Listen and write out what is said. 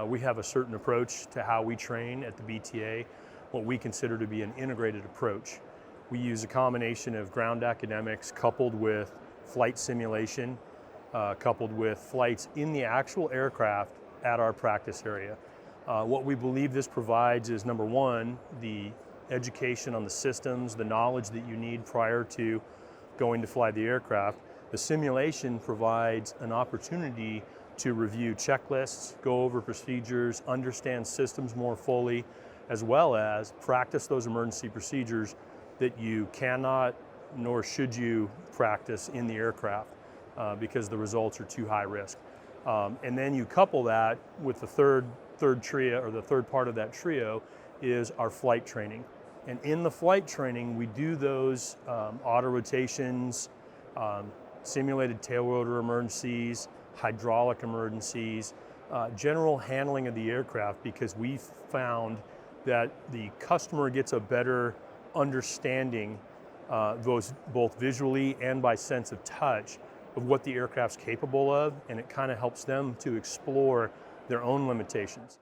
We have a certain approach to how we train at the BTA, what we consider to be an integrated approach. We use a combination of ground academics coupled with flight simulation, coupled with flights in the actual aircraft at our practice area. What we believe this provides is, number one, the education on the systems, the knowledge that you need prior to going to fly the aircraft. The simulation provides an opportunity to review checklists, go over procedures, understand systems more fully, as well as practice those emergency procedures that you cannot nor should you practice in the aircraft because the results are too high risk. And then you couple that with the third trio, or the third part of that trio, is our flight training. And in the flight training, we do those auto rotations, simulated tail rotor emergencies, hydraulic emergencies, general handling of the aircraft, because we've found that the customer gets a better understanding, both visually and by sense of touch, of what the aircraft's capable of, and it kind of helps them to explore their own limitations.